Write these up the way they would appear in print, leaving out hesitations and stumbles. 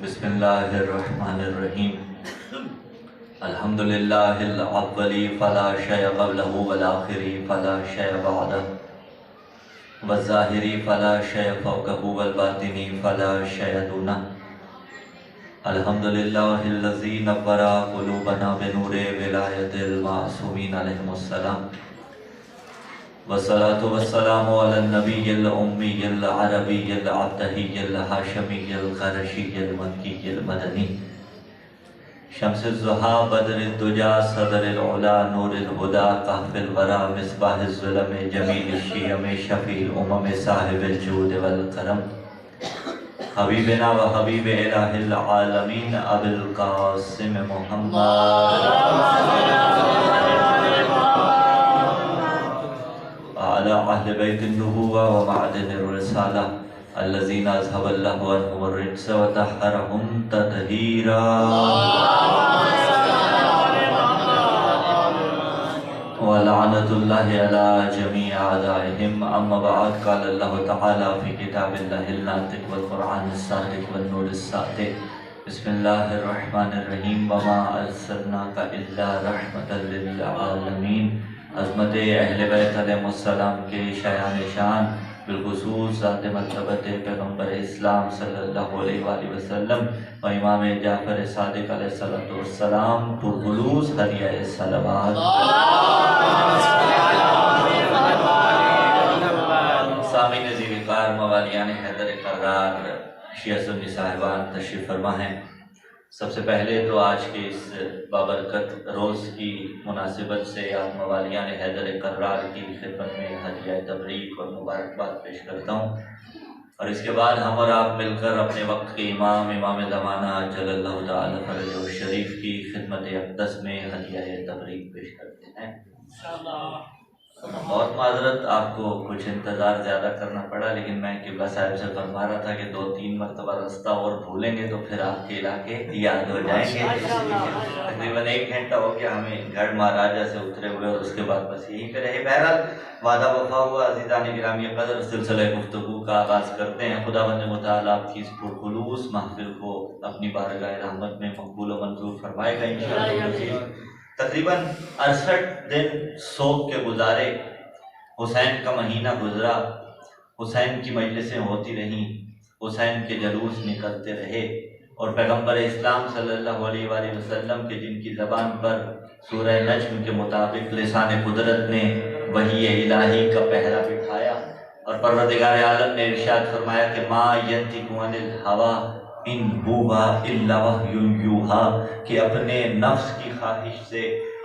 بسم اللہ الرحمن الرحیم الحمدللہ الاولی فلا شیء قبلہ والآخری فلا شیء بعدہ والظاہری فلا شیء فوقہ والباطنی فلا شیء دونہ الحمدللہ الذی نور قلوبنا بنور ولایت المعصومین علیہم السلام والصلاة والسلام علی النبی الأمی العربی العبدہی الحاشمی القرشی المکی المدنی شمس الضحیٰ بدر الدجا صدر العلا نور الہدا کہف الورا مصباح الظلم جمیل الشیم شفیع الامم صاحب الجود والکرم حبیبنا و حبیب الہ العالمین ابو القاسم محمد على أهل بيت النبوة ومعدن الرسالة الذين أذهب الله عنهم الرجس وطهرهم تطهيرا ولعنة الله على جميع أعدائهم. أما بعد قال الله تعالى في كتاب الله الناطق والقرآن الصادق والنور الصادق بسم الله الرحمن الرحيم وما أرسلناك إلا رحمة للعالمين. عظمت اہل بیت علیہ السلام کے شایان شان بالخصوص ذات مرتبت پیغمبر اسلام صلی اللہ علیہ وآلہ وسلم و امام جعفر صادق علیہ السلام پرخلوص ہدیہ صلوات. سامعین ذی وقار موالیان حیدر کرار شیعہ سنی صاحبان تشریف فرما ہیں. سب سے پہلے تو آج کے اس بابرکت روز کی مناسبت سے آپ موالیان حیدر کرار کی خدمت میں ہدیہ تبریک اور مبارکباد پیش کرتا ہوں، اور اس کے بعد ہم اور آپ مل کر اپنے وقت کے امام زمانہ جل اللہ تعالی فرجہ الشریف کی خدمت اقدس میں ہدیہ تبریک پیش کرتے ہیں. بہت معذرت، آپ کو کچھ انتظار زیادہ کرنا پڑا، لیکن میں قبلہ صاحب سے فرما رہا تھا کہ 2-3 مرتبہ رستہ اور بھولیں گے تو پھر آپ کے علاقے یاد ہو جائیں گے. تقریباً 1 گھنٹہ ہو گیا ہمیں گھڑ مہاراجہ سے اترے ہوئے، اور اس کے بعد بس یہیں پہ رہے. بہرحال وعدہ وفا ہوا. عزیزان گرامی قدر، سلسلہ گفتگو کا آغاز کرتے ہیں. خدا بند متعال آپ کی اس پرخلوص محفل کو اپنی بارگاہ رحمت میں مقبول و منظور فرمائے گا انشاءاللہ. تقریباً 68 دن سوگ کے گزارے. حسین کا مہینہ گزرا، حسین کی مجلسیں ہوتی رہیں، حسین کے جلوس نکلتے رہے، اور پیغمبر اسلام صلی اللہ علیہ وآلہ وسلم کے جن کی زبان پر سورہ نجم کے مطابق لسان قدرت نے وحی الہی کا پہرا بٹھایا، اور پروردگار عالم نے ارشاد فرمایا کہ ما ینطق عن الہوی ان ہوا الا وحی یوحی، کہ اپنے نفس کی خواہش سے،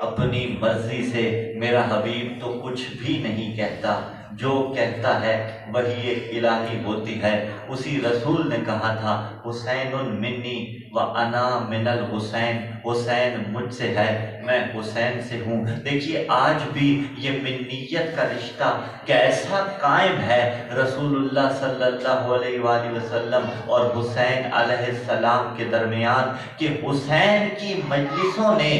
اپنی مرضی سے میرا حبیب تو کچھ بھی نہیں کہتا، جو کہتا ہے وحی الہی ہوتی ہے. اسی رسول نے کہا تھا حسین منی و انا من الحسین، حسین مجھ سے ہے، میں حسین سے ہوں. دیکھیے آج بھی یہ منیت کا رشتہ کیسا قائم ہے رسول اللہ صلی اللہ علیہ وآلہ وسلم اور حسین علیہ السلام کے درمیان، کہ حسین کی مجلسوں نے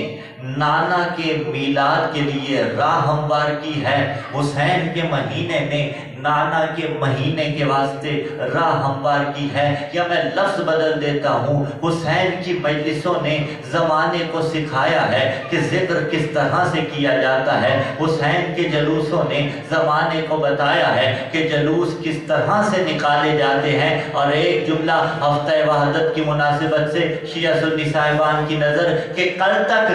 نانا کے میلاد کے لیے راہ ہموار کی ہے. حسین کے مہینے نے نانا کے مہینے کے واسطے راہ ہموار کی ہے. یا میں لفظ بدل دیتا ہوں، حسین کی مجلسوں نے زمانے کو سکھایا ہے کہ ذکر کس طرح سے کیا جاتا ہے. حسین کے جلوسوں نے زمانے کو بتایا ہے کہ جلوس کس طرح سے نکالے جاتے ہیں. اور ایک جملہ ہفتہ وحدت کی مناسبت سے شیعہ سنی صاحبان کی نظر کہ کل تک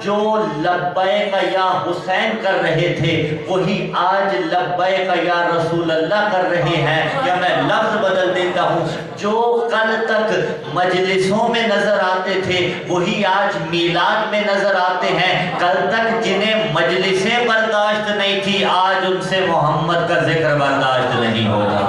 جو لبیک یا حسین کر رہے تھے وہی آج لبیک یا رسول اللہ کر رہے ہیں. یا میں لفظ بدل دیتا ہوں، جو کل تک مجلسوں میں نظر آتے تھے وہی آج میلاد میں نظر آتے ہیں. کل تک جنہیں مجلسیں برداشت نہیں تھی آج ان سے محمد کا ذکر برداشت نہیں ہوتا.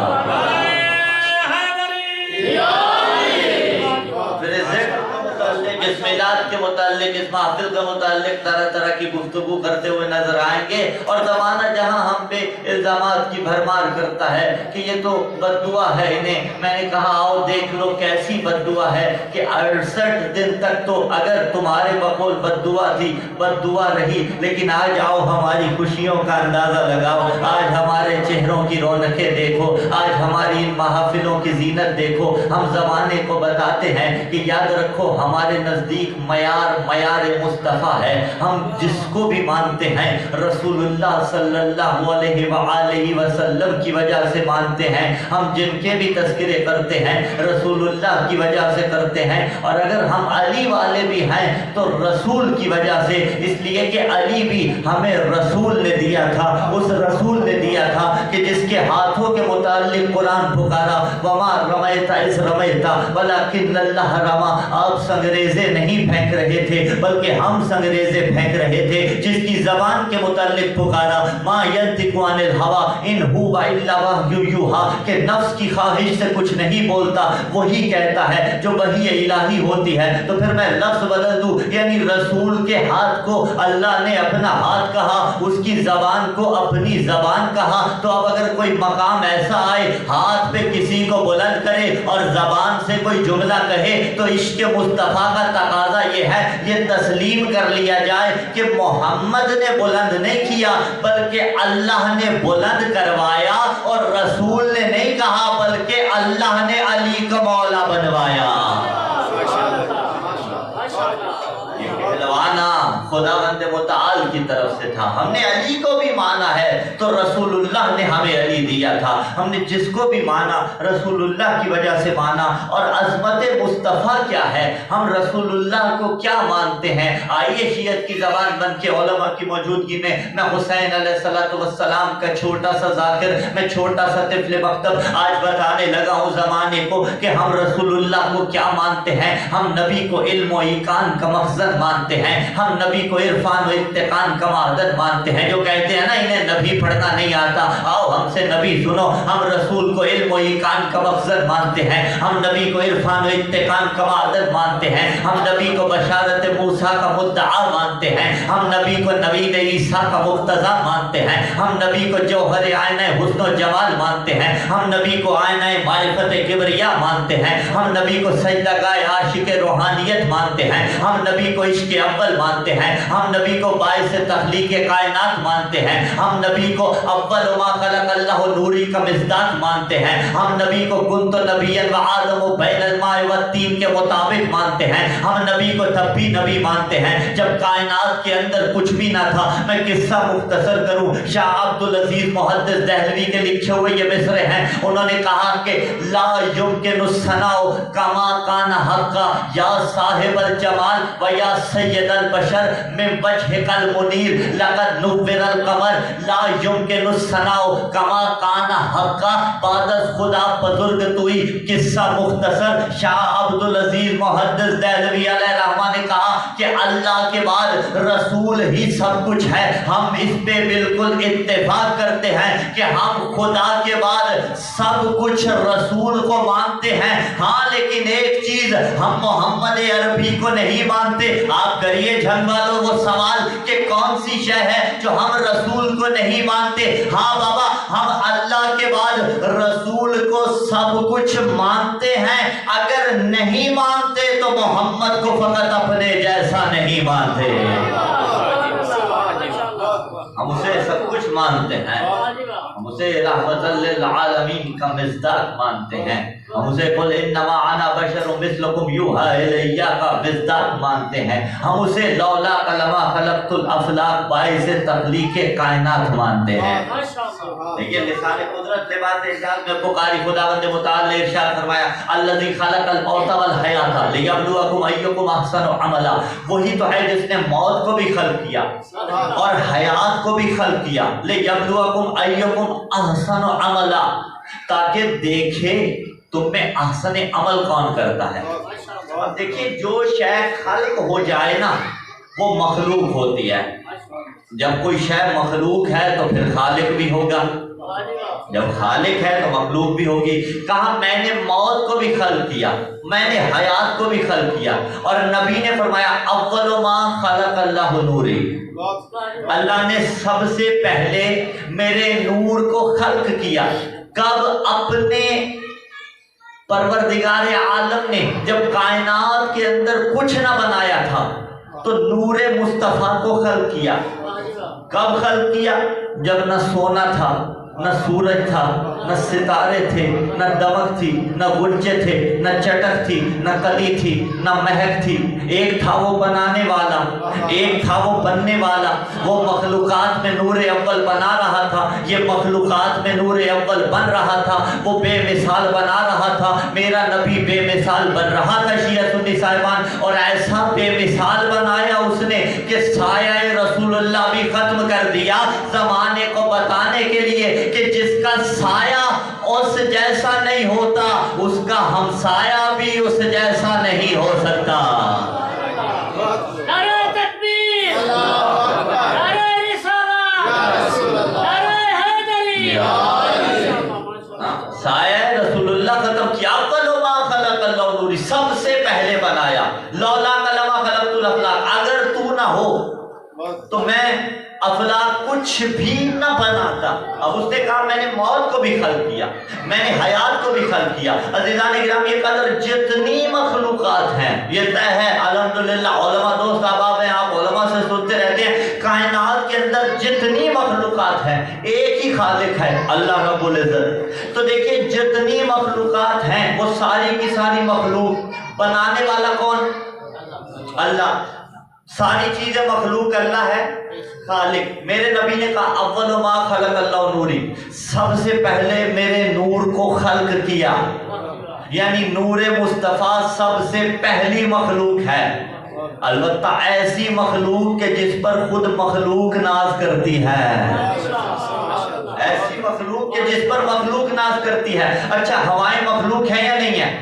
پھر ذکر کے متعلق، اس میلاد کے متعلق متعلق اس محفل کے متعلق طرح طرح کی گفتگو کرتے ہوئے نظر آئیں گے، اور زمانہ جہاں ہم پہ الزامات کی بھرمار کرتا ہے کہ یہ تو بد دعا ہے انہیں، میں نے کہا آؤ دیکھ لو کیسی بد دعا ہے کہ 68 دن تک تو اگر تمہارے بقول بد دعا تھی، بد دعا رہی، لیکن آج آؤ ہماری خوشیوں کا اندازہ لگاؤ، آج ہمارے چہروں کی رونقیں دیکھو، آج ہماری ان محافلوں کی زینت دیکھو۔ ہم زمانے کو بتاتے ہیں کہ یاد رکھو ہمارے نزدیک معیار مصطفیٰ ہے، ہم جس کو بھی مانتے ہیں رسول اللہ صلی اللہ علیہ وآلہ وسلم کی وجہ سے مانتے ہیں، ہم جن کے بھی تذکرے کرتے ہیں رسول اللہ کی وجہ سے کرتے ہیں، اور اگر ہم علی والے بھی ہیں تو رسول کی وجہ سے، اس لیے کہ علی بھی ہمیں رسول نے دیا تھا، اس رسول نے دیا تھا کہ جس کے ہاتھوں کے متعلق قرآن پکارا وما رمیت اذ رمیت ولکن اللہ رما، آپ سنگریزے نہیں پھینک رہے تھے بلکہ ہم سنگریزے پھینک رہے تھے، جس کی زبان کے متعلق پکارا ما ینطق عن الہوی ان هو الا وحی یوحی، کہ نفس کی خواہش سے کچھ نہیں بولتا، وہی کہتا ہے جو وحی الہی ہوتی ہے۔ تو پھر میں لفظ بدل دوں، یعنی رسول کے ہاتھ کو اللہ نے اپنا ہاتھ کہا، اس کی زبان کو اپنی زبان کہا، تو اب اگر کوئی مقام ایسا آئے ہاتھ پہ کسی کو بلند کرے اور زبان سے کوئی جملہ کہے تو عشق مصطفیٰ کا تقاضا یہ ہے یہ تسلیم کر لیا جائے کہ محمد نے بلند نہیں کیا بلکہ اللہ نے بلند کروایا، اور رسول نے نہیں کہا بلکہ اللہ نے علی کا مولا بنوایا۔ پہلوانا خداوند متعال کی طرف سے تھا، ہم نے علی کو بھی مانا ہے تو رسول اللہ نے ہمیں علی دیا تھا، ہم نے جس کو بھی مانا رسول اللہ کی وجہ سے مانا۔ اور عظمت مصطفیٰ کیا ہے، ہم رسول اللہ کو کیا مانتے ہیں؟ آئیے شیعت کی زبان بن کے علماء کی موجودگی میں حسین علیہ السلام کا چھوٹا سا ذاکر، میں چھوٹا سا طفل مکتب آج بتانے لگا ہوں زمانے کو کہ ہم رسول اللہ کو کیا مانتے ہیں۔ ہم نبی کو علم و ایقان کا مخزن مانتے ہیں، ہم نبی کو عرفان و اتقان کا معدن مانتے ہیں۔ جو کہتے ہیں نا انہیں نبی پڑھنا نہیں آتا، آؤ ہم سے نبی سنو، ہم رسول کو علم و ایقان کا مخزن مانتے ہیں، ہم نبی کو عرفان و اتقان کا معدن مانتے ہیں، ہم نبی کو بشارت موسیٰ کا مدعا مانتے ہیں، ہم نبی کو نوید عیسیٰ کا مقتضا مانتے ہیں، ہم نبی کو جوہر آئینہ حسن و جمال مانتے ہیں، ہم نبی کو آئینہ معرفت کبریا مانتے ہیں، ہم نبی کو سجدہ گاہ عاشق روحانیت مانتے ہیں، ہم نبی کو عشق اول مانتے ہیں، ہم نبی کو باعث تخلیق کائنات مانتے ہیں، ہم نبی کو اول ما خلق اللہ نوری کا مصداق مانتے ہیں، ہم نبی کو کنت نبیا و آدم بین الماء والطین کے مطابق مانتے ہیں، ہم نبی کو تب بھی نبی مانتے ہیں جب کائنات کے اندر کچھ بھی نہ تھا۔ میں قصہ مختصر کروں، شاہ عبدالعزیز محدث دہلوی کے لکھے ہوئے یہ مصرے ہیں، انہوں نے کہا کہ لا یمکن الثناء کما کان حقا یا صاحب الجمال و یا سید البشر من وجهک المنیر لقد نور القمر لا یمکن الثناء کما کان حقا، بعد از خدا بزرگ توئی۔ قصہ مختصر، شاہ عبدالعزیز محدث دہلوی علیہ الرحمہ نے کہا کہ اللہ کے بعد رسول ہی سب کچھ ہے، ہم اس پہ بالکل اتفاق کرتے ہیں کہ ہم خدا کے بعد سب کچھ رسول کو مانتے ہیں، ہاں لیکن ایک چیز ہم محمد عربی کو نہیں مانتے۔ آپ کریے جھنگ والوں وہ سوال کہ کون سی شے ہے جو ہم رسول کو نہیں مانتے؟ ہاں بابا، ہم اللہ کے بعد رسول کو سب کچھ مانتے ہیں، اگر نہیں مانتے تو محمد کو فقط اپنے جیسا نہیں مانتے۔ ہم اسے سب کچھ مانتے ہیں، ہم اسے رحمت للعالمین کا مصداق مانتے ہیں، ہم اسے قل انما انا بشر مثلکم یوحی الی کا مصداق مانتے ہیں، ہم اسے لولا لما خلقت الافلاک باعث تخلیق کائنات مانتے ہیں۔ دیکھیے لسان قدرت سے بات ارشاد میں پکاری خداوند متعال نے ارشاد فرمایا الذی خلق الموت والحیات لیبلوکم ایکم احسن عملا، وہی تو ہے جس نے موت کو بھی خلق کیا اور حیات کو بھی خلق کیا، لیبلوکم ایکم احسن عملا، تاکہ دیکھے تم میں احسن عمل کون کرتا ہے۔ اب دیکھیے جو شے خلق ہو جائے نا وہ مخلوق ہوتی ہے، جب کوئی شے مخلوق ہے تو پھر خالق بھی ہوگا، جب خالق ہے تو مخلوق بھی ہوگی. کہا میں نے موت کو بھی خلق کیا, میں نے حیات کو بھی خلق کیا. اور نبی نے فرمایا اول ما خلق اللہ نوری, اللہ نے سب سے پہلے میرے نور کو خلق کیا. کب؟ اپنے پروردگار عالم نے جب کائنات کے اندر کچھ نہ بنایا تھا تو نور مصطفیٰ کو خلق کیا. کب خلق کیا؟ جب نہ سونا تھا, نہ سورج تھا, نہ ستارے تھے, نہ دمک تھی, نہ گنجے تھے, نہ چٹک تھی, نہ کلی تھی, نہ مہک تھی. ایک تھا وہ بنانے والا, ایک تھا وہ بننے والا. وہ مخلوقات میں نور اول بنا رہا تھا, یہ مخلوقات میں نور اول بن رہا تھا. وہ بے مثال بنا رہا تھا, میرا نبی بے مثال بن رہا تھا. شیعہ سنی صاحبان, اور ایسا بے مثال بنایا اس نے کہ سایہ رسول اللہ بھی ختم کر دیا زمانے کو بتانے کے لیے کہ جس کا سایہ اس جیسا نہیں ہوتا اس کا ہمسایہ بھی اس جیسا نہیں ہو سکتا. نعرہ تکبیر, نعرہ رسالت, نعرہ حیدری. سایہ رسول اللہ ختم کیا. اول ما خلق اللہ نوری, سب سے پہلے بنایا. لولا لما خلقت الافلاق, اگر تو نہ ہو تو میں افلاق کچھ بھی نہ بناتا. اب اس نے کہا میں نے موت کو بھی خلق کیا, میں نے حیات کو بھی خلق کیا. عزیزان کرام, یہ قدر جتنی مخلوقات ہیں یہ طے ہے الحمدللہ. علماء دوست احباب ہیں, آپ علماء سے سنتے رہتے ہیں, کائنات کے اندر جتنی مخلوقات ہیں ایک ہی خالق ہے اللہ رب العزت. تو دیکھیں جتنی مخلوقات ہیں وہ ساری کی ساری مخلوق بنانے والا کون؟ اللہ. ساری چیزیں مخلوق اللہ ہے خالق. میرے نبی نے کہا اول ما خلق اللہ نوری, سب سے پہلے میرے نور کو خلق کیا. یعنی نور مصطفیٰ سب سے پہلی مخلوق ہے. البتہ ایسی مخلوق کہ جس پر خود مخلوق ناز کرتی ہے, ایسی مخلوق کہ جس پر مخلوق ناز کرتی ہے. اچھا ہوائیں مخلوق ہیں یا نہیں ہیں؟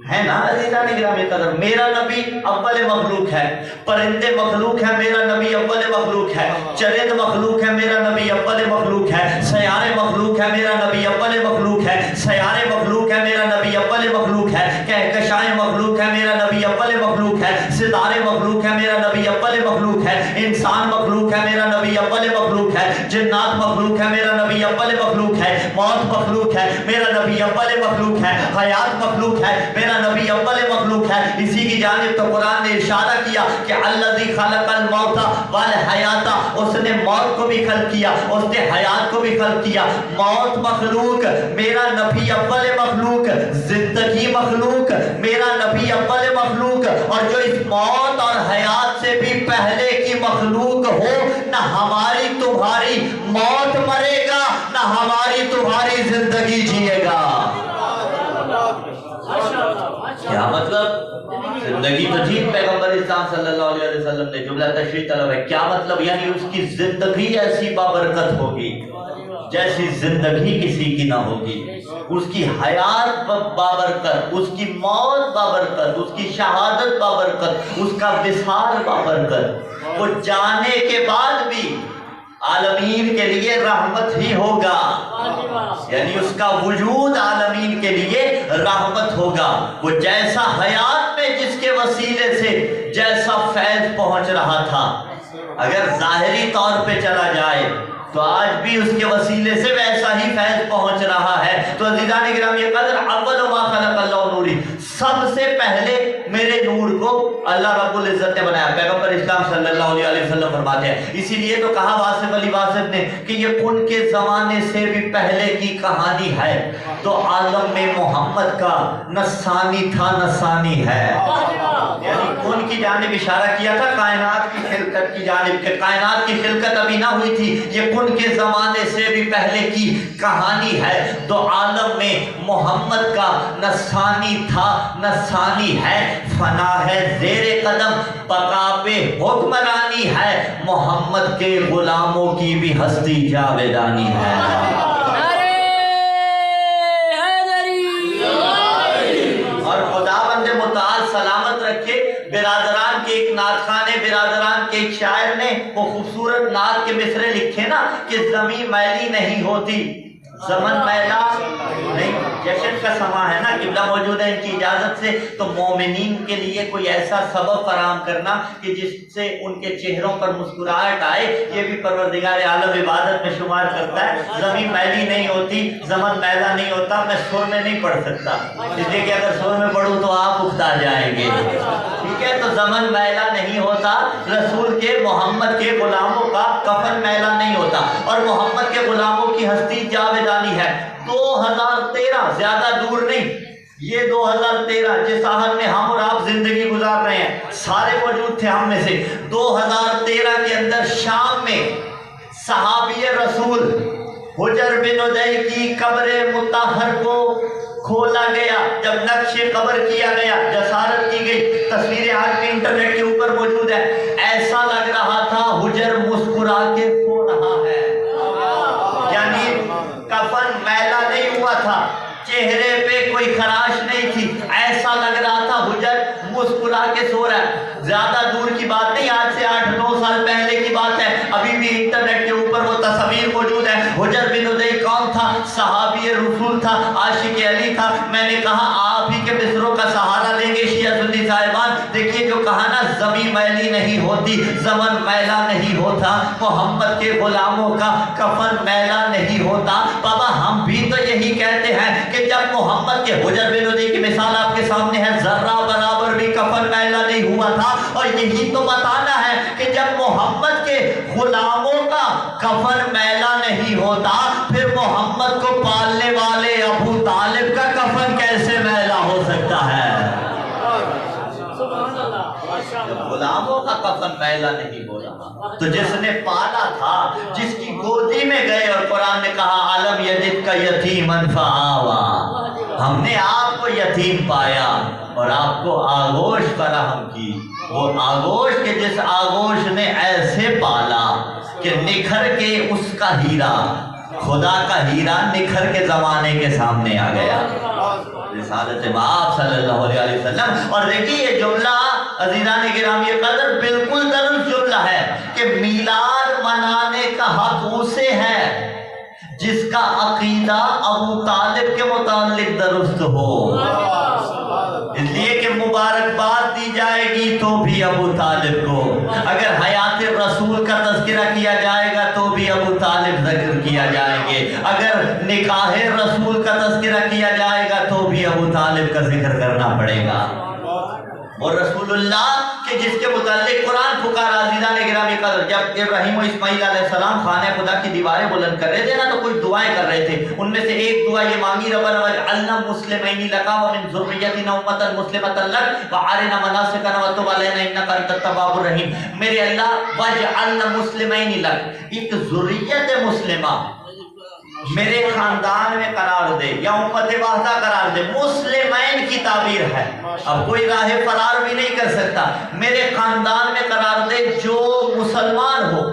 ہے نا عزیزان گرامی قدر. میرا نبی اول مخلوق ہے. پرندے مخلوق ہے, میرا نبی اول مخلوق ہے. چرند مخلوق ہے, میرا نبی اول مخلوق ہے. سیارے مخلوق ہے, میرا نبی اول مخلوق ہے. سیارے مخلوق ہے, میرا نبی اول مخلوق ہے. کہکشائیں مخلوق ہے, میرا نبی اول مخلوق ہے. ستارے مخلوق ہے, میرا نبی اول مخلوق ہے. انسان مخلوق ہے, میرا نبی اول مخلوق ہے. جنات مخلوق ہے, میرا نبی اول مخلوق ہے. موت مخلوق ہے, میرا نبی اول مخلوق ہے. حیات مخلوق ہے, میرا نبی اول مخلوق ہے. اسی کی جانب تو قرآن نے اشارہ کیا کہ الذی خلق الموت والحیات, اس نے موت کو بھی خلق کیا, اس نے حیات کو بھی خلق کیا. موت مخلوق, میرا نبی اول مخلوق. زندگی مخلوق, میرا نبی اول مخلوق. اور جو اس موت اور حیات سے بھی پہلے کی مخلوق ہو, نہ ہماری تمہاری موت مرے گا, نہ ہماری تمہاری زندگی جیے گا. کیا مطلب؟ زندگی تو جی پیغمبر اسلام صلی اللہ علیہ وسلم نے جملہ تشریح طلب ہے. کیا مطلب؟ یعنی اس کی زندگی ایسی بابرکت ہوگی جیسی زندگی کسی کی نہ ہوگی. اس کی حیات بابرکت, اس کی موت بابرکت, اس کی شہادت بابرکت, اس کا وصال بابرکت. وہ جانے کے بعد بھی عالمین کے لیے رحمت ہی ہوگا. یعنی اس کا وجود عالمین کے لیے رحمت ہوگا. وہ جیسا حیات میں جس کے وسیلے سے جیسا فیض پہنچ رہا تھا, اگر ظاہری طور پہ چلا جائے تو آج بھی اس کے وسیلے سے ویسا ہی فیض پہنچ رہا ہے. تو عزیزان گرامی قدر, اول ما خلق اللہ نوری, سب سے پہلے میرے نور کو اللہ رب العزت نے بنایا. پیغمبر اسلام صلی اللہ علیہ وسلم فرماتے ہیں, اسی لیے تو کہا واصف علی واصف نے کہ یہ کن کے زمانے سے بھی پہلے کی کہانی ہے. تو عالم میں محمد کا نہ ثانی تھا نہ ثانی ہے. یعنی کن کی جانب اشارہ کیا تھا کائنات کی خلقت کی جانب, کہ کائنات کی خلقت ابھی نہ ہوئی تھی, یہ کن کے زمانے سے بھی پہلے کی کہانی ہے. تو عالم میں محمد کا نہ ثانی تھا نہ ثانی ہے. فنا ہے زیر قدم, بقا پہ حکمرانی ہے. محمد کے غلاموں کی بھی ہستی جاویدانی ہے. اور خداوند متعال سلامت رکھے۔ برادران کے ایک نعت خانے، برادران کے ایک شاعر نے وہ خوبصورت نعت کے مصرے لکھے نا کہ زمین میلی نہیں ہوتی، زمن میلا نہیں۔ جشن کا سماں ہے نا، قبلہ موجود ہے ان کی اجازت سے، تو مومنین کے لیے کوئی ایسا سبب فراہم کرنا کہ جس سے ان کے چہروں پر مسکراہٹ آئے، یہ بھی پروردگار عالم عبادت میں شمار کرتا ہے۔ زمین میلی نہیں ہوتی، زمن میلا نہیں ہوتا۔ میں سر میں نہیں پڑھ سکتا، اس لیے کہ اگر سر میں پڑھوں تو آپ اکتا جائیں گے، ٹھیک ہے؟ تو زمن میلا نہیں ہوتا، رسول کے محمد کے غلاموں کا کفن میلا نہیں ہوتا، اور محمد کے غلاموں کی ہستی جاویدانی ہے۔ 2013 زیادہ دور نہیں، یہ 2013 جس سال میں ہم اور آپ زندگی گزار رہے ہیں، سارے موجود تھے ہم میں سے۔ 2013 کے اندر شام میں صحابی رسول حجر بن عدی کی قبر مطہر کو کھولا گیا، جب نقش قبر کیا گیا، جسارت کی گئی، تصویریں آج بھی انٹرنیٹ کے اوپر موجود ہے، ایسا لگ رہا تھا حجر مسکرا کے سو رہا ہے، یعنی کفن میلا نہیں ہوا تھا، چہرے پہ کوئی خراش نہیں تھی، ایسا لگ رہا تھا حجر مسکرا کے سو رہا ہے۔ زیادہ دور کی بات نہیں، آج سے 8-9 سال پہلے کی بات ہے، ابھی بھی انٹرنیٹ کے اوپر وہ تصویر موجود ہے۔ حجر بن عدی کون تھا؟ صحابی رسول تھا، عاشق علی تھا۔ میں نے کہا آپ ہی کے مصروں کا سہارا لیں گے شیعہ سنی صاحبان۔ دیکھیے جو کہا نا زمین میلی نہیں ہوتی، زمن میلا نہیں ہوتا، محمد کے غلاموں کا کفن میلا نہیں ہوتا۔ بابا ہم بھی تو یہی کہتے ہیں کہ جب محمد کے حجر بن عدی کی مثال آپ کے سامنے ہے، ذرہ برابر بھی کفن میلا نہیں ہوا تھا، اور یہی تو بتانا ہے کہ جب محمد کے غلاموں کا کفن میلا نہیں ہوتا، پھر محمد کو پالنے والے ابو طالب کا کفن کیسے میلا ہو سکتا ہے؟ غلاموں کا کفن میلا نہیں ہو رہا تو جس نے پالا تھا، جس کی گودی میں گئے، اور قرآن نے کہا عالم یجد کا یتیمن فآوا، ہم نے آپ کو یتیم پایا اور آپ کو آغوش فراہم کی، وہ آغوش کے جس آغوش نے ایسے پالا کہ نکھر کے اس کا ہیرا، خدا کا ہیرا نکھر کے زمانے کے سامنے آ گیا، رسالت مآب صلی اللہ علیہ وسلم۔ اور دیکھیے یہ جملہ عزیزان گرامی قدر بالکل درست جملہ ہے کہ میلاد منانے کا حق اسے ہے جس کا عقیدہ ابو طالب کے متعلق درست ہو، اس لیے کہ مبارکباد دی جائے گی تو بھی ابو طالب کو، اگر حیات رسول کا تذکرہ کیا جائے گا تو بھی ابو طالب ذکر کیا جائیں گے، اگر نکاح رسول کا تذکرہ کیا جائے گا تو بھی ابو طالب کا ذکر کرنا پڑے گا۔ اور رسول اللہ کہ جس کے متعلق قرآن پکارا عزیزان گرامی قدر، جب ابراہیم و اسماعیل علیہ السلام خانہ خدا کی دیواریں بلند کر رہے تھے نا، تو کچھ دعائیں کر رہے تھے، ان میں سے ایک دعا یہ مانگی ربنا واجعلنا مسلمین لک ومن ذریتنا امۃ مسلمۃ لک وارنا مناسکنا وتب علینا انک انت التواب الرحیم۔ میرے اللہ واجعلنا مسلمین لک، ایک ذریت مسلمہ میرے خاندان میں قرار دے یا امت واحدہ قرار دے، مسلمین کی تعبیر ہے، اب کوئی راہ فرار بھی نہیں کر سکتا، میرے خاندان میں قرار دے جو مسلمان ہو۔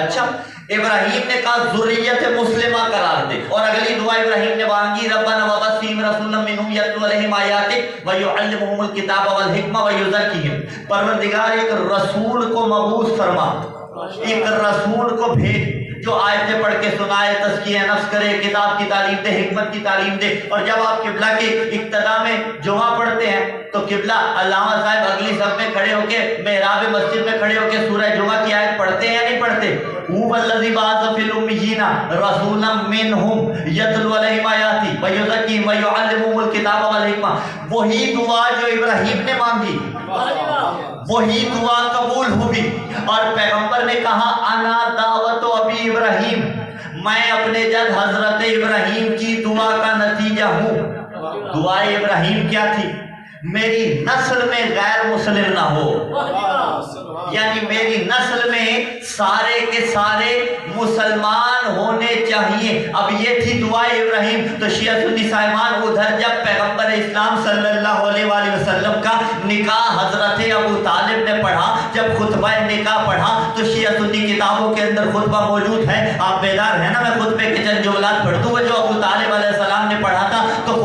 اچھا ابراہیم نے کہا ذریت مسلمہ قرار دے، اور اگلی دعا ابراہیم نے مانگی ربنا وابعث فیہم رسولا منہم یتلو علیہم آیاتک ویعلمہم الکتاب والحکمہ ویزکیہم، پروردگار ایک رسول کو مبعوث فرما، ایک رسول کو بھیج جو آیتیں پڑھ کے سنائے، تزکیہ نفس کرے، کتاب کی تعلیم دے، حکمت کی تعلیم دے۔ اور جب آپ قبلہ کے ابتدا میں جمعہ پڑھتے ہیں تو قبلہ علامہ صاحب اگلی صف میں کھڑے ہو کے محراب مسجد میں کھڑے ہو کے سورہ جمعہ کی آیت پڑھتے ہیں یا نہیں پڑھتے؟ هو الذی بعث فی الامیین رسولا منہم یتلو علیہم آیاتی ویزکیہم ویعلمہم الکتاب والحکمہ، وہی دعا جو ابراہیم نے مانگی وہی دعا قبول ہوئی، اور پیغمبر نے کہا انا دعوت ابی ابراہیم، میں اپنے جد حضرت ابراہیم کی دعا کا نتیجہ ہوں۔ دعا ابراہیم کیا تھی؟ میری نسل میں غیر مسلم نہ ہو، یعنی میری نسل میں سارے کے سارے مسلمان ہونے چاہیے۔ اب یہ تھی دعا ابراہیم۔ تو شیعہ سنی صاحبان ادھر جب پیغمبر اسلام صلی اللہ علیہ وآلہ وسلم کا نکاح حضرت ابو طالب نے پڑھا، جب خطبہ نکاح پڑھا تو شیعہ سنی کتابوں کے اندر خطبہ موجود ہے، آپ بیدار ہیں نا؟ میں خطبے کے چند جملات پڑھ دوں جو ابو طالب علیہ السلام نے پڑھا تھا۔ تو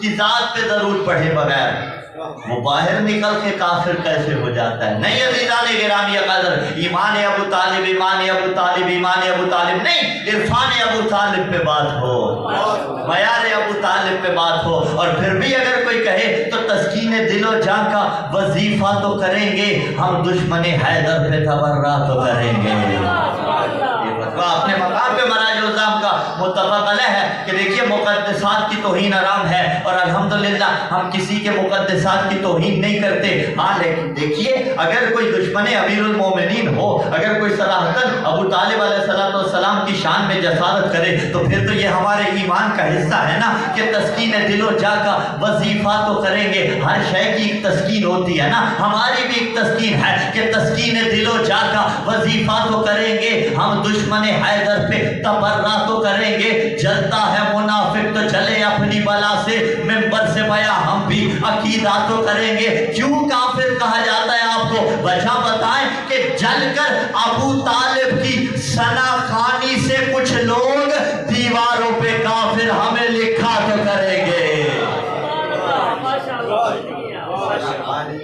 کی ذات پہ درود پڑھے بغیر وہ باہر نکل کے کافر کیسے ہو جاتا ہے؟ نہیں عزیزان گرامی قدر، ایمان ابو طالب ایمان ابو طالب ایمان ابو طالب نہیں، عرفان ابو طالب پہ بات ہو، معیار ابو طالب پہ بات ہو۔ اور پھر بھی اگر کوئی کہے تو تسکین دل و جان کا وظیفہ تو کریں گے، ہم دشمن حیدر پہ تبرہ تو کریں گے۔ اپنے مقام پہ مراجع الزام کا متفق علیہ ہے کہ دیکھیے مقدسات کی توہین حرام ہے، اور الحمدللہ ہم کسی کے مقدسات کی توہین نہیں کرتے۔ ہاں لیکن دیکھیے اگر کوئی دشمن امیر المومنین ہو، اگر کوئی صراحتاً ابو طالب علیہ السلام کی شان میں جسارت کرے تو پھر تو یہ ہمارے ایمان کا حصہ ہے نا کہ تسکین دل و جا کا وظیفہ تو کریں گے۔ ہر شے کی ایک تسکین ہوتی ہے نا، ہماری بھی ایک تسکین ہے کہ تسکین دل و جا کا وظیفہ تو کریں گے، ہم دشمن حیدر پہ تبرہ تو کریں گے۔ جلتا ہے منافق تو چلے اپنی بلا سے، ممبر سے بیان ہم بھی عقیدہ تو کریں گے۔ کیوں کافر کہا جاتا ہے آپ کو؟ وجہ بتائیں کہ جل کر ابو طالب کی ثنا خوانی سے کچھ لوگ دیواروں پہ کافر ہمیں لکھا تو کریں گے۔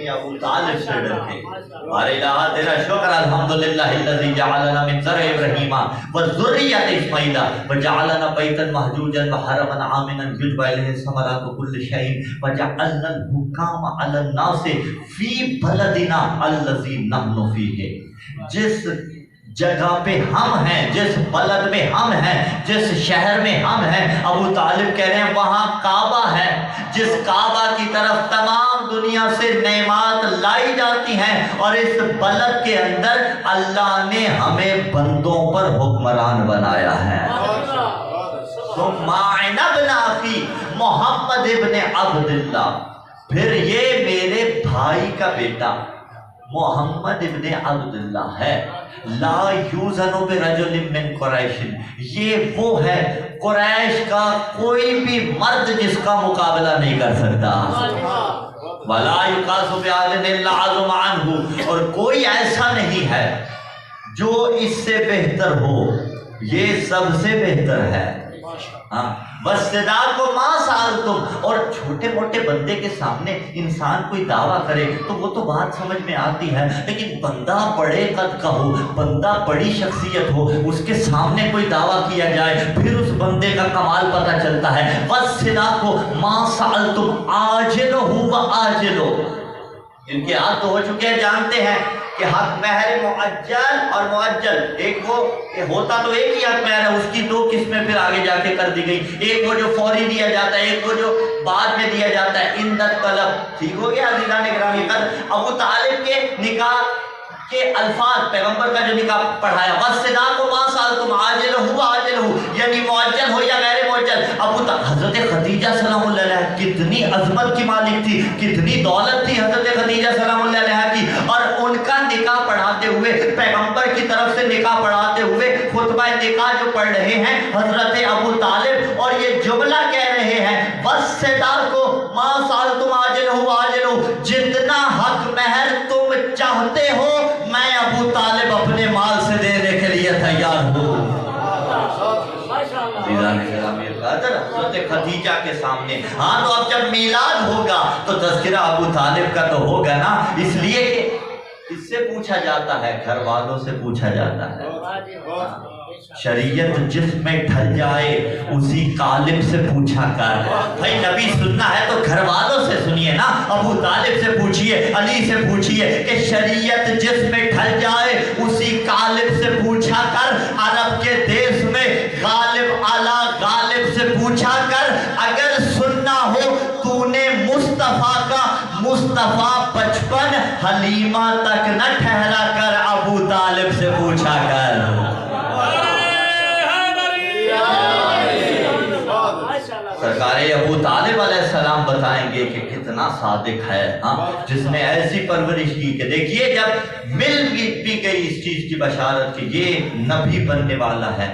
ابو طالب سے ڈر کے ہمارے الہ تیرا شکر الحمدللہ الذی جعلنا من ذرع ابراہیم وذریۃ اسماعیل وجعلنا بیتا محجوجا وحرما آمنا یجبی الیہ ثمرات کل شیء وجعلنا الحکام علی الناس فی بلدنا الذی نحن فیہ۔ جس جگہ پہ ہم ہیں، جس بلد میں ہم ہیں، جس شہر میں ہم ہیں، ابو طالب کہہ رہے ہیں وہاں کعبہ ہے، جس کعبہ کی طرف تمام دنیا سے نعمات لائی جاتی ہیں، اور اس بلد کے اندر اللہ نے ہمیں بندوں پر حکمران بنایا ہے۔ ثم عن ابن اخی محمد ابن عبداللہ، پھر یہ میرے بھائی کا بیٹا محمد ابن عبداللہ ہے۔ لا یوزن برجل من قریش، یہ وہ ہے قریش کا کوئی بھی مرد جس کا مقابلہ نہیں کر سکتا۔ ولا یقاس بعدل الا عظم عنہ، اور کوئی ایسا نہیں ہے جو اس سے بہتر ہو، یہ سب سے بہتر ہے۔ وَالصِّدَاقُ مَا سَأَلْتُمْ، اور چھوٹے موٹے بندے کے سامنے انسان کوئی دعویٰ کرے تو وہ تو بات سمجھ میں آتی ہے، لیکن بندہ بڑے قد کا ہو، بندہ بڑی شخصیت ہو، اس کے سامنے کوئی دعویٰ کیا جائے پھر اس بندے کا کمال پتہ چلتا ہے۔ وَالصِّدَاقُ مَا سَأَلْتُمْ عَاجِلُهُ وَآجِلُهُ، ان کے ہاتھ تو ہو چکے ہیں، جانتے ہیں کہ حق مہر معجل اور معجل، ایک وہ ہوتا تو ایک ہی حق مہر ہے، اس کی دو قسمیں پھر آگے جا کے کر دی گئی، ایک وہ جو فوری دیا جاتا ہے، ایک وہ جو بعد میں دیا جاتا ہے، اندت طلب۔ ٹھیک ہو گیا عزیزان گرامی قدر؟ ابو طالب کے نکاح کے الفاظ پیغمبر کا جو نکاح پڑھایا، وَالصِّدَاقُ مَا سَأَلْتُمْ عَاجِلُهُ وَآجِلُهُ، یعنی معجل ہو یا غیر معجل۔ حضرت خدیجہ سلام اللہ علیہ کتنی عظمت کی مالک تھی، کتنی دولت تھی حضرت خدیجہ سلام اللہ علیہ کی، اور ان کا نکاح پڑھاتے ہوئے، پیغمبر کی طرف سے نکاح پڑھاتے ہوئے خطبہ نکاح جو پڑھ رہے ہیں حضرت ابو طالب، اور یہ جملہ کہہ رہے ہیں وَالصِّدَاقُ مَا سَأَلْتُمْ عَاجِلُهُ وَآجِلُهُ، جتنا حق مہر تم چاہتے ہو میں ابو طالب اپنے مال سے دینے کے لیے تیار ہوں۔ حضرت خدیجہ کے سامنے، ہاں تو اب جب میلاد ہوگا تو تذکرہ ابو طالب کا تو ہوگا نا، اس لیے کہ اس سے پوچھا جاتا ہے، گھر والوں سے پوچھا جاتا ہے۔ شریعت جس میں ڈھل جائے اسی قالب سے پوچھا کر، بھائی نبی سننا ہے تو گھر والوں سے سنیے نا، ابو طالب سے پوچھئے، علی سے پوچھئے کہ شریعت جس میں ڈھل جائے اسی قالب سے پوچھا کر۔ عرب کے دیس میں غالب اعلیٰ غالب سے پوچھا کر، اگر سننا ہو تو نے مصطفیٰ کا، مصطفیٰ بچپن حلیمہ تک نہ ٹھہرا کر ابو طالب سے پوچھا کر۔ سرکار ابو طالب علیہ السلام بتائیں گے کہ کتنا صادق ہے، جس نے ایسی پرورش کی کہ دیکھیے جب مل بھی گئی اس چیز کی بشارت کہ یہ نبی بننے والا ہے،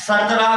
17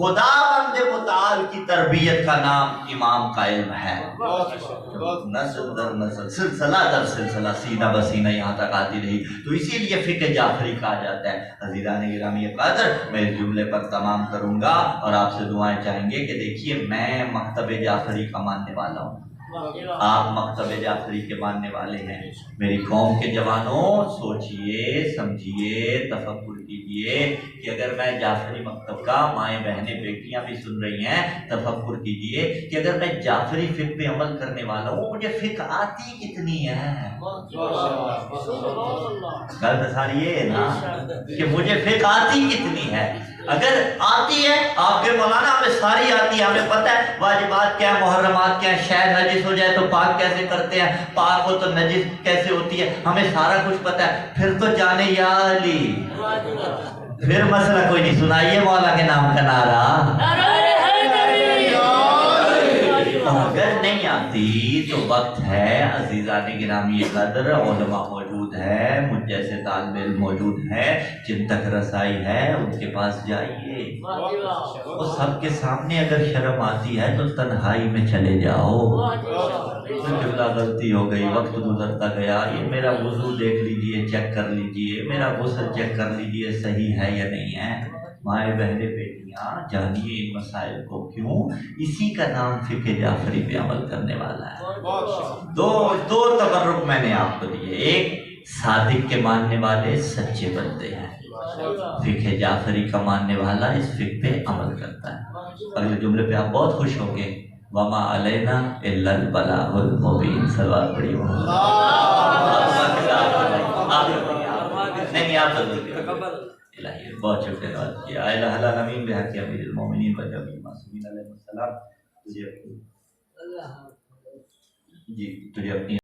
خدا بند متعال کی تربیت کا نام امام کا علم ہے. نسل در نسل، سلسلہ در سلسلہ، سینہ بسینہ یہاں تک آتی رہی. تو اسی لیے فقہ جعفری کہا جاتا ہے. عزیزان گرامی قدر، میں اس جملے پر تمام کروں گا اور آپ سے دعائیں چاہیں گے کہ دیکھیے میں مکتب جعفری کا ماننے والا ہوں، آپ مکتب جعفری کے ماننے والے ہیں. میری قوم کے جوانوں سوچئے سمجھیے تفکر کیجئے کہ اگر میں جعفری مکتب کا، مائیں بہنیں بیٹیاں بھی سن رہی ہیں، تفکر کیجئے کہ اگر میں جعفری فقہ پہ عمل کرنے والا ہوں مجھے فقہ آتی کتنی ہے. غلط ساری یہ ہے نا کہ مجھے فقہ آتی کتنی ہے. اگر آتی ہے آپ کے مولانا ہمیں ساری آتی ہے، ہمیں پتہ ہے واجبات کیا ہیں، محرمات کیا ہیں، شے نجس ہو جائے تو پاک کیسے کرتے ہیں، پاک ہو تو نجس کیسے ہوتی ہے، ہمیں سارا کچھ پتہ ہے. پھر تو جانے یا علی، پھر مسئلہ کوئی نہیں. سنائیے مولا کے نام کا نعرہ. اگر نہیں آتی تو وقت ہے. عزیزان گرامی قدر، علماء موجود ہے، مجھ جیسے طالب علم موجود ہے، جن تک رسائی ہے ان کے پاس جائیے. وہ سب کے سامنے اگر شرم آتی ہے تو تنہائی میں چلے جاؤ. جملہ غلطی ہو گئی، وقت گزرتا گیا، یہ میرا وضو دیکھ لیجئے، چیک کر لیجئے، میرا غسل چیک کر لیجئے صحیح ہے یا نہیں ہے. مائیں بہنیں بیٹیاں جانیے ان مسائل کو. کیوں؟ اسی کا نام فقہ جعفری پہ عمل کرنے والا ہے. دو تبرک میں نے آپ کو دیے. ایک، صادق کے ماننے والے سچے بندے ہیں. فقہ جعفری کا ماننے والا اس فقہ پہ عمل کرتا ہے. اگلے جملے پہ آپ بہت خوش ہوں گے، وما علینا الا البلاغ المبین. سلوات پڑھی ہو. نہیں آپ الہی بہت شکریہ بات کیا. الہ العالمین بحق امیر المومنین و جمیع المعصومین علیہ السلام. تجھے اپنی